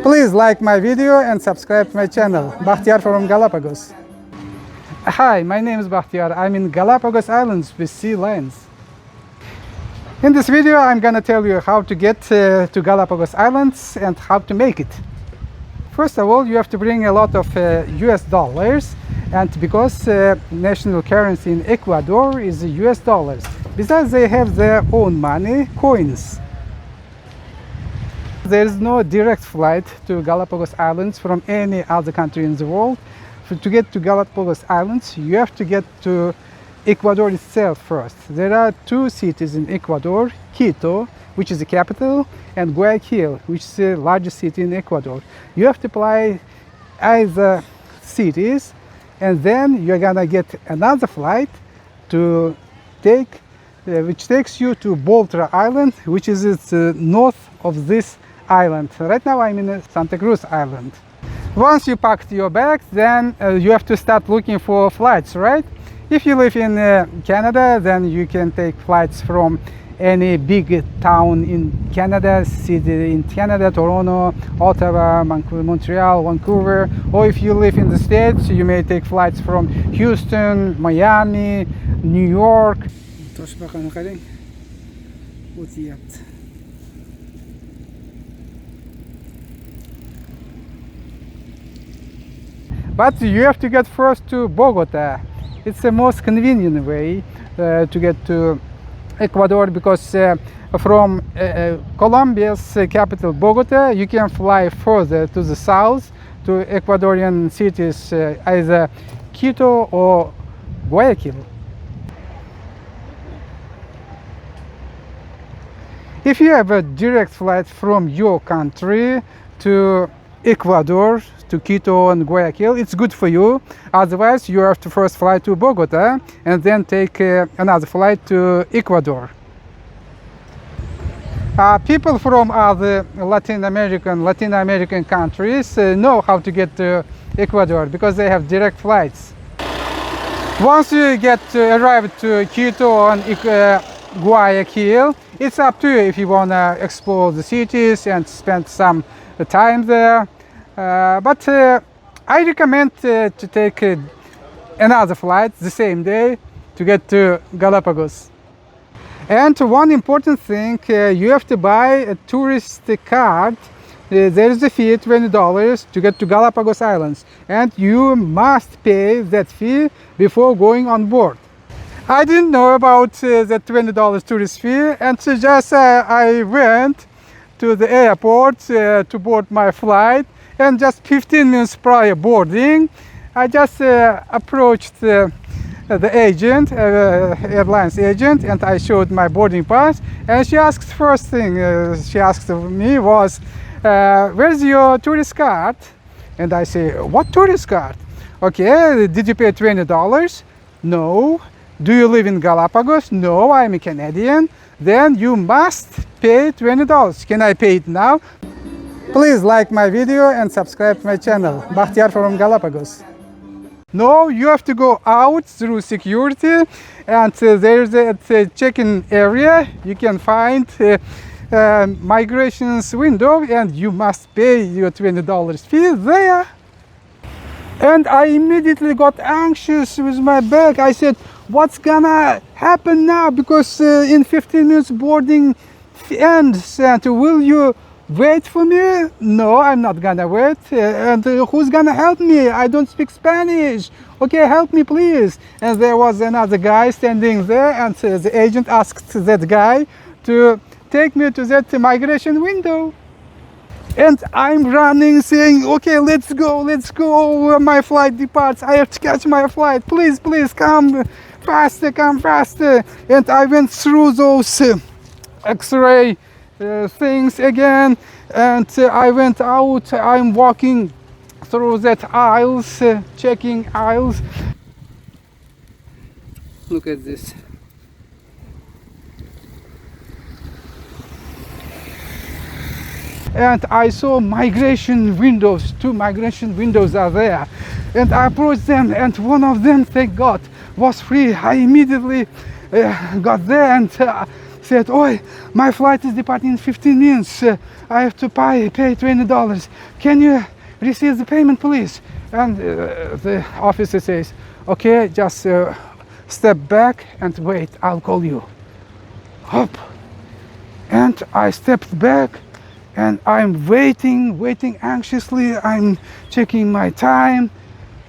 Please like my video and subscribe to my channel. Bakhtiar from Galapagos. Hi, my name is Bakhtiar. I'm in Galapagos Islands with sea lions. In this video, I'm gonna tell you how to get to Galapagos Islands and how to make it. First of all, you have to bring a lot of US dollars, and because national currency in Ecuador is US dollars. Besides, they have their own money, coins. There is no direct flight to Galapagos Islands from any other country in the world. To get to Galapagos Islands, you have to get to Ecuador itself first. There are two cities in Ecuador, Quito, which is the capital, and Guayaquil, which is the largest city in Ecuador. You have to fly either cities, and then you're gonna get another flight to take, which takes you to Boltra Island, which is north of this island. Right now I'm in Santa Cruz Island. Once you packed your bags, then you have to start looking for flights, right? If you live in Canada, then you can take flights from any big town in Canada, city in Canada, Toronto, Ottawa, Montreal, Vancouver. Or if you live in the States, you may take flights from Houston, Miami, New York. But you have to get first to Bogota. It's the most convenient way to get to Ecuador, because from Colombia's capital Bogota, you can fly further to the south to Ecuadorian cities, either Quito or Guayaquil. If you have a direct flight from your country to Ecuador, to Quito and Guayaquil, it's good for you. Otherwise, you have to first fly to Bogota and then take another flight to Ecuador. People from other Latin American countries know how to get to Ecuador because they have direct flights. Once you arrive to Quito and Guayaquil, it's up to you if you want to explore the cities and spend some time there. But I recommend to take another flight the same day to get to Galapagos. And one important thing, you have to buy a tourist card. There is a fee, $20, to get to Galapagos Islands, and you must pay that fee before going on board. I didn't know about that $20 tourist fee, and so just I went to the airport to board my flight. And just 15 minutes prior boarding, I just approached the agent, airline's agent, and I showed my boarding pass. And she asked, first thing she asked of me was, where's your tourist card? And I say, what tourist card? Okay, did you pay $20? No. Do you live in Galapagos? No, I'm a Canadian. Then you must pay $20. Can I pay it now? Please like my video and subscribe to my channel. Bakhtiar from Galapagos. No, you have to go out through security, and there's a check-in area. You can find migrations window, and you must pay your $20 fee there. And I immediately got anxious with my bag. I said, what's gonna happen now? Because in 15 minutes boarding ends, and will you wait for me? No, I'm not gonna wait. And who's gonna help me? I don't speak Spanish. Okay, help me please. And there was another guy standing there, and the agent asked that guy to take me to that migration window. And I'm running, saying, okay, let's go, my flight departs, I have to catch my flight, please, come faster. And I went through those X-ray things again, and I went out. I'm walking through that aisles, checking aisles. Look at this. And I saw migration windows, two migration windows are there. And I approached them, and one of them, thank God, was free. I immediately got there and said, "Oh, my flight is departing in 15 minutes. I have to pay $20. Can you receive the payment, please?" And the officer says, "Okay, just step back and wait. I'll call you." Hop. And I stepped back, and I'm waiting anxiously. I'm checking my time.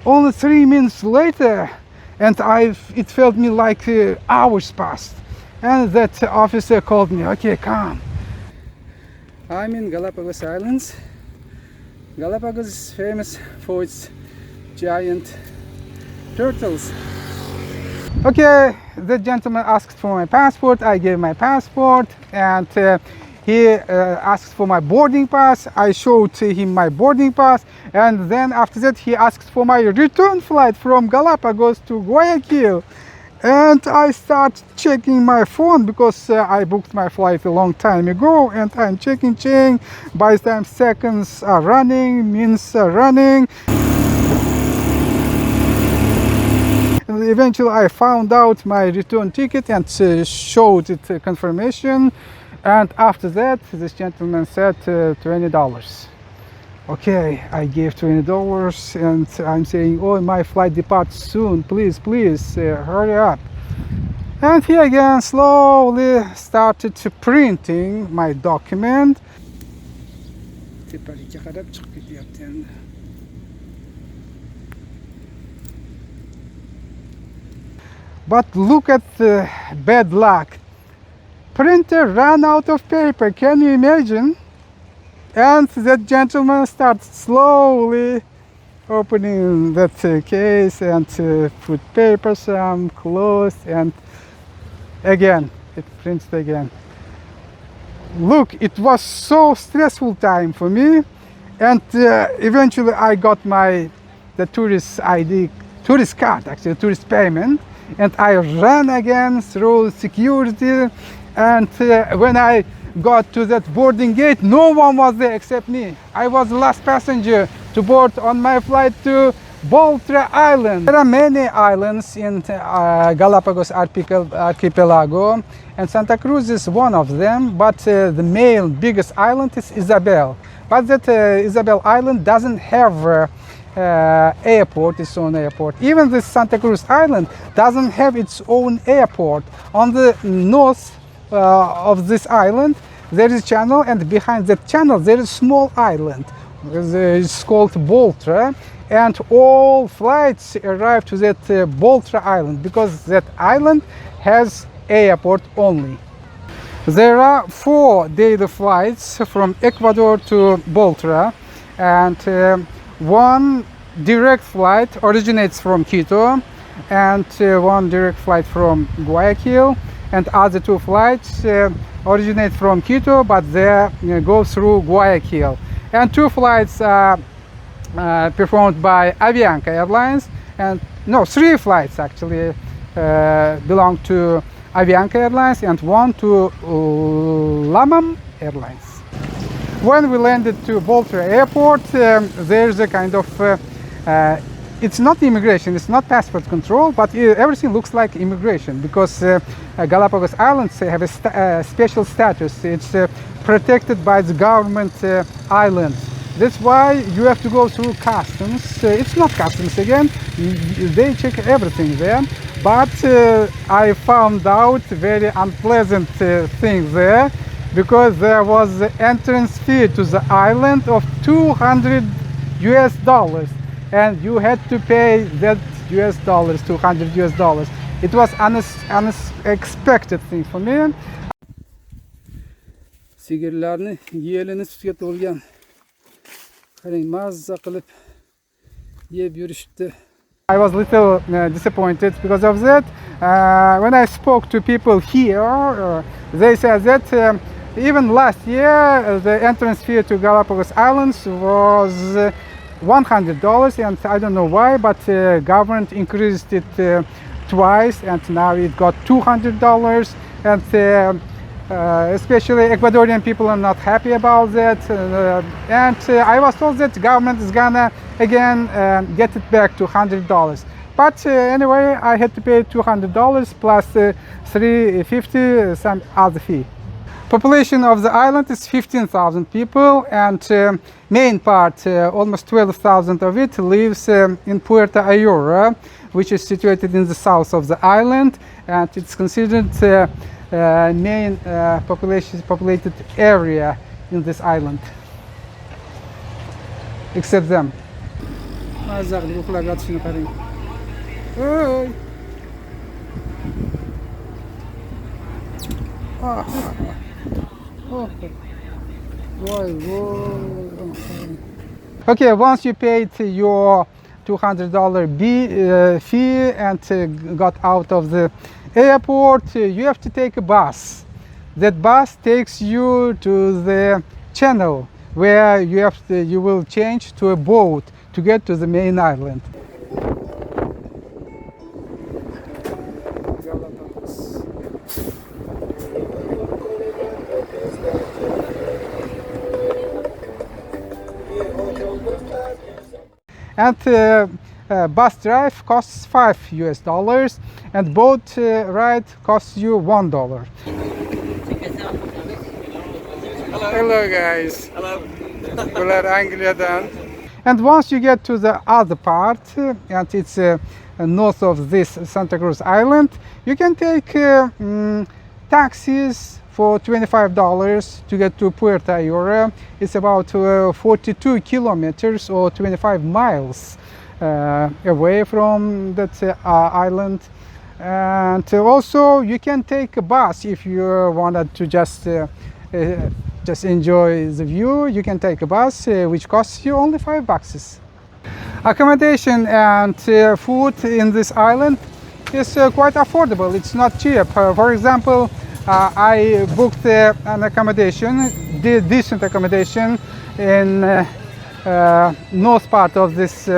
Only 3 minutes later, and it felt me like hours passed. And that officer called me. "Okay, come." I'm in Galapagos Islands. Galapagos is famous for its giant turtles. Okay, the gentleman asked for my passport. I gave my passport, and he asked for my boarding pass. I showed him my boarding pass, and then after that he asked for my return flight from Galapagos to Guayaquil. And I start checking my phone because I booked my flight a long time ago, and I'm checking. By the time seconds are running, minutes are running. And eventually I found out my return ticket and showed it confirmation. And after that, this gentleman said $20. Okay, I gave $20, and I'm saying, "Oh, my flight departs soon. Please, hurry up." And he again slowly started printing my document. But look at the bad luck. Printer ran out of paper. Can you imagine? And that gentleman starts slowly opening that case and put papers, some clothes, and again it prints again. Look, it was so stressful time for me, and eventually I got the tourist ID, tourist card, actually tourist payment, and I ran again through security. And when I got to that boarding gate, no one was there except me. I was the last passenger to board on my flight to Boltra Island. There are many islands in Galapagos archipelago, and Santa Cruz is one of them, but the biggest island is Isabel. But that Isabel Island doesn't have airport, its own airport. Even the Santa Cruz Island doesn't have its own airport. On the north of this island there is a channel, and behind that channel there is a small island. It's called Boltra, and all flights arrive to that Boltra Island because that island has airport only. There are 4 daily flights from Ecuador to Boltra, and one direct flight originates from Quito, and one direct flight from Guayaquil, and other 2 flights originate from Quito, but they go through Guayaquil. And 2 flights are performed by Avianca Airlines, and no, 3 flights actually belong to Avianca Airlines, and 1 to Lamam Airlines. When we landed to Boltra Airport, there's a kind of it's not immigration, it's not passport control, but everything looks like immigration because Galapagos Islands have a special status. It's protected by the government island. That's why you have to go through customs. It's not customs again, they check everything there. But I found out very unpleasant thing there, because there was the entrance fee to the island of $200 US, and you had to pay that $200 US. It was unexpected thing for me. Sigirlarni yelini sutga to'lgan. Qarang, mazza qilib yeb yurishibdi. I was a little disappointed because of that. When I spoke to people here, they said that even last year the entrance fee to Galapagos Islands was $100, and I don't know why, but government increased it twice, and now it got $200, and especially Ecuadorian people are not happy about that, and I was told that the government is gonna again get it back to $100. But anyway, I had to pay $200 plus $350 some other fee. Population of the island is 15,000 people, and main part, almost 12,000 of it, lives in Puerto Ayora, which is situated in the south of the island, and it's considered main populated area in this island, except them. Okay, once you paid your $200 fee and got out of the airport, you have to take a bus. That bus takes you to the channel where you will change to a boat to get to the main island. And bus drive costs $5 and boat ride costs you $1. Hello guys. Hello. We're Anglia'dan. And once you get to the other part, and it's north of this Santa Cruz Island, you can take taxis for $25 to get to Puerto Ayora. It's about 42 kilometers or 25 miles away from that island. And also you can take a bus if you wanted to just enjoy the view. You can take a bus which costs you only $5. Accommodation and food in this island is quite affordable. It's not cheap. For example, I booked an accommodation, decent accommodation in north part of this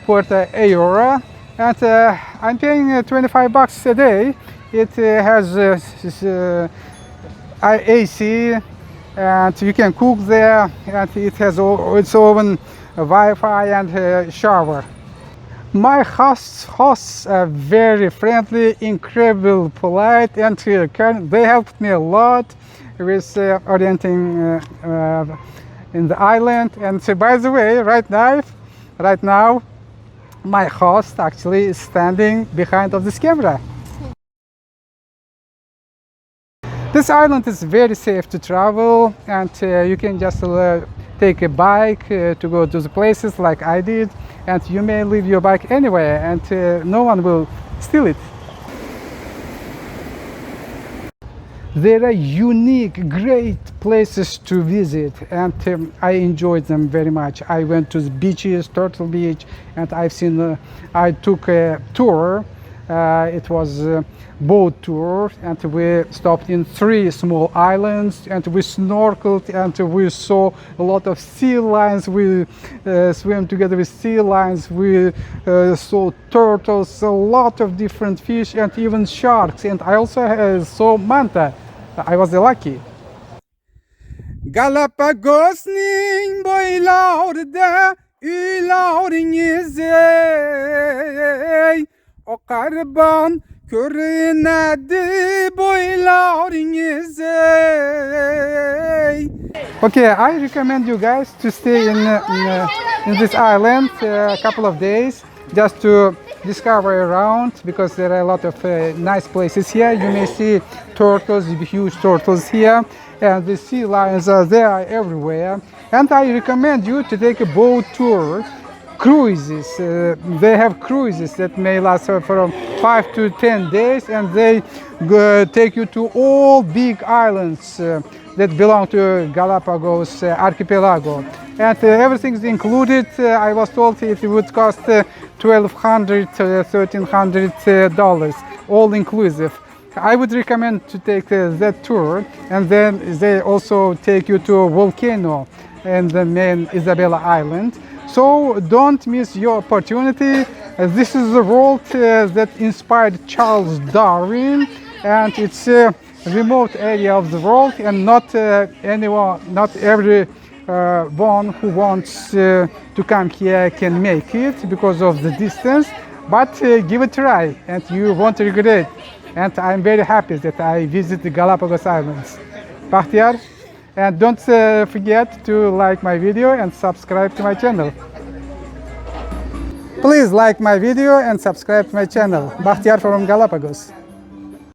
Puerto Ayora, and I'm paying $25 a day. It has AC, and you can cook there, and it has its own Wi-Fi and shower. My hosts are very friendly, incredibly polite, and they helped me a lot with orienting in the island. And by the way, right now, my host actually is standing behind of this camera. This island is very safe to travel, and you can just take a bike to go to the places like I did, and you may leave your bike anywhere and no one will steal it. There are unique, great places to visit, and I enjoyed them very much. I went to the beaches, Turtle Beach, and I took a tour. It was a boat tour, and we stopped in 3 small islands, and we snorkeled, and we saw a lot of sea lions. We swam together with sea lions. We saw turtles, a lot of different fish, and even sharks. And I also saw manta. I was lucky. Galapagos'nin boylarda ülaringizey, o karban körünədi boylaringizey. Okay, I recommend you guys to stay in this island a couple of days just to discover around, because there are a lot of nice places here. You may see turtles, huge turtles here, and the sea lions are there everywhere. And I recommend you to take a boat tour. Cruises, they have cruises that may last from 5 to 10 days, and they take you to all big islands that belong to Galapagos archipelago. And everything is included. I was told it would cost $1,200 to $1,300, all inclusive. I would recommend to take that tour, and then they also take you to a volcano in the main Isabella Island. So don't miss your opportunity. This is the world that inspired Charles Darwin, and it's a remote area of the world, and not every one who wants to come here can make it because of the distance. But give it a try and you won't regret it. And I'm very happy that I visit the Galapagos Islands. Bahtiyar, and don't forget to like my video and subscribe to my channel. Please like my video and subscribe to my channel. Bahtiyar from Galapagos.